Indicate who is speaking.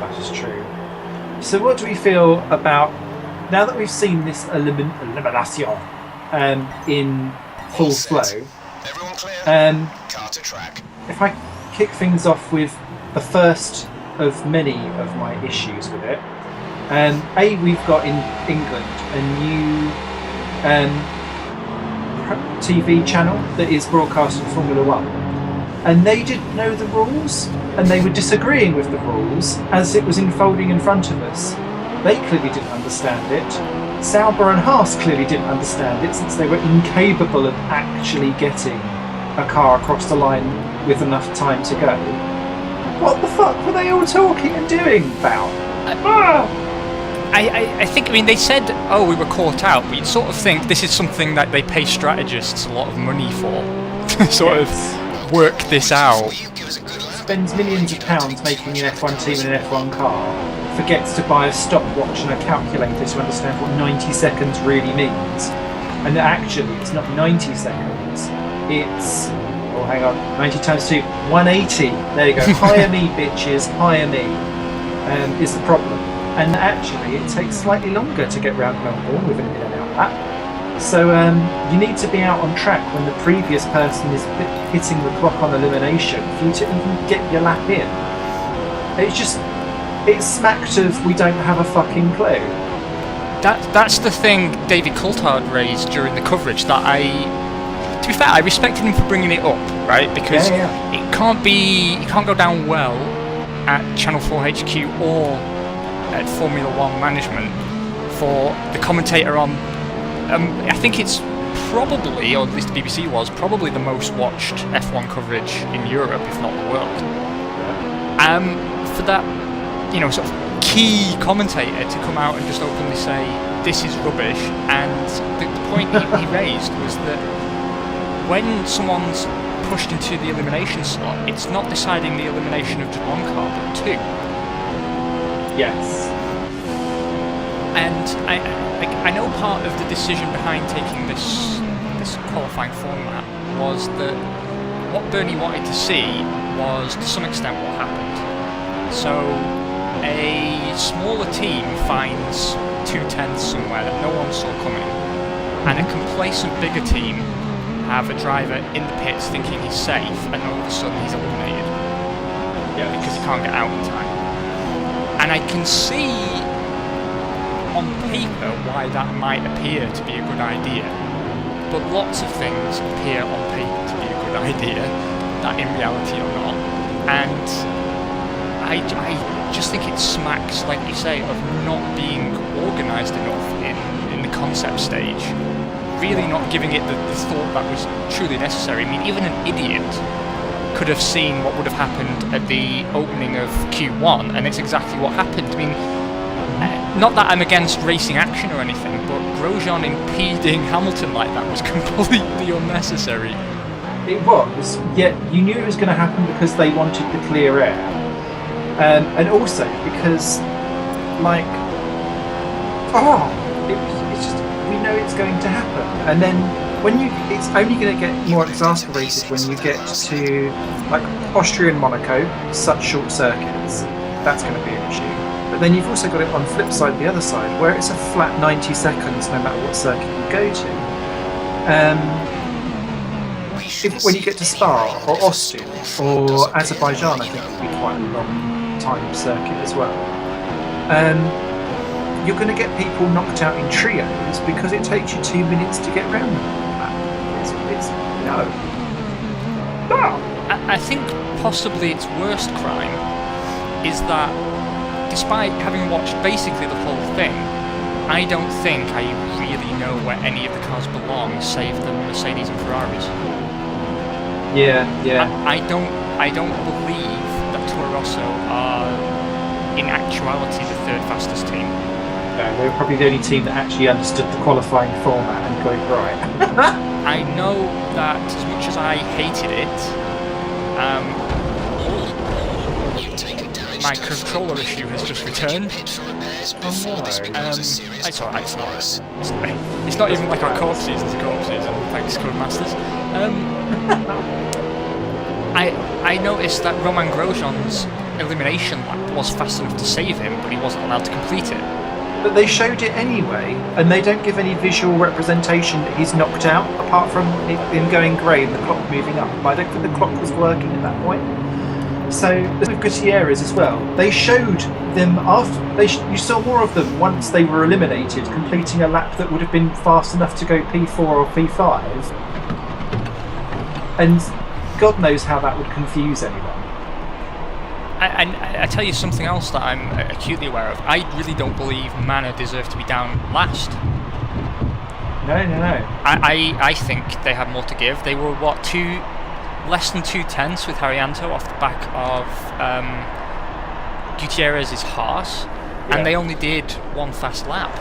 Speaker 1: That is true. So what do we feel about, now that we've seen this elimination in full flow,
Speaker 2: Car to track.
Speaker 1: if I kick things off with the first of many of my issues with it, we've got in England a new TV channel that is broadcasting Formula One, and they didn't know the rules, and they were disagreeing with the rules as it was unfolding in front of us. They clearly didn't understand it. Sauber and Haas clearly didn't understand it, since they were incapable of actually getting a car across the line with enough time to go. What the fuck were they all talking and doing about?
Speaker 3: I think, they said, we were caught out, but you'd sort of think this is something that they pay strategists a lot of money for, to sort of work this out.
Speaker 1: Spends millions of pounds making an F1 team and an F1 car, forgets to buy a stopwatch and a calculator to understand what 90 seconds really means. And actually, it's not 90 seconds, it's... Oh, hang on. 90 times 2, 180. There you go. Hire me, bitches. Hire me. Is the problem. And actually, it takes slightly longer to get round Melbourne with an in and out lap. So you need to be out on track when the previous person is hitting the clock on elimination for you to even get your lap in. It's smacked of we don't have a fucking clue.
Speaker 3: That's the thing David Coulthard raised during the coverage that to be fair, I respected him for bringing it up, right? Because it can't go down well at Channel 4 HQ or at Formula One management for the commentator on. I think it's probably, or at least the BBC was, probably the most watched F1 coverage in Europe, if not the world. For that, sort of key commentator to come out and just openly say this is rubbish, and the point he raised was that when someone's pushed into the elimination slot, it's not deciding the elimination of just one car, but two.
Speaker 1: Yes.
Speaker 3: And I know part of the decision behind taking this qualifying format was that what Bernie wanted to see was, to some extent, what happened. So a smaller team finds 2/10 somewhere that no one saw coming, and a complacent bigger team have a driver in the pits thinking he's safe, and all of a sudden he's eliminated. Yeah, because he can't get out in time. And I can see on paper why that might appear to be a good idea, but lots of things appear on paper to be a good idea that in reality are not. And I just think it smacks, like you say, of not being organised enough in the concept stage. Really not giving it the thought that was truly necessary. Even an idiot could have seen what would have happened at the opening of Q1, and it's exactly what happened. Not that I'm against racing action or anything, but Grosjean impeding Hamilton like that was completely unnecessary.
Speaker 1: It was, yet you knew it was going to happen because they wanted the clear air. And also because, it's just, we know it's going to happen. And then it's only going to get more exasperated when you get to Austria and Monaco, such short circuits. That's going to be an issue. But then you've also got it on flip side, the other side, where it's a flat 90 seconds no matter what circuit you go to. When you get to Spa or Austin or Azerbaijan, I think it would be quite a long time circuit as well. You're going to get people knocked out in trios because it takes you 2 minutes to get round them.
Speaker 3: I think possibly its worst crime is that, despite having watched basically the whole thing, I don't think I really know where any of the cars belong, save the Mercedes and Ferraris.
Speaker 1: Yeah.
Speaker 3: I don't believe that Toro Rosso are, in actuality, the third fastest team.
Speaker 1: No, they were probably the only team that actually understood the qualifying format and got it right.
Speaker 3: I know that as much as I hated it, my controller issue has just returned.
Speaker 1: Oh no.
Speaker 3: It's alright, it's not even like our co-op season's a co-op season, thanks Codemasters. I noticed that Romain Grosjean's elimination lap was fast enough to save him, but he wasn't allowed to complete it.
Speaker 1: But they showed it anyway, and they don't give any visual representation that he's knocked out, apart from him going grey and the clock moving up. But I don't think the clock was working at that point. So with Gutierrez as well, they showed them after you saw more of them once they were eliminated, completing a lap that would have been fast enough to go P4 or P5, and God knows how that would confuse anyone.
Speaker 3: I tell you something else that I'm acutely aware of. I really don't believe Manor deserved to be down last.
Speaker 1: No.
Speaker 3: I think they had more to give. They were less than 2/10 with Haryanto off the back of Gutierrez's Haas, and they only did one fast lap.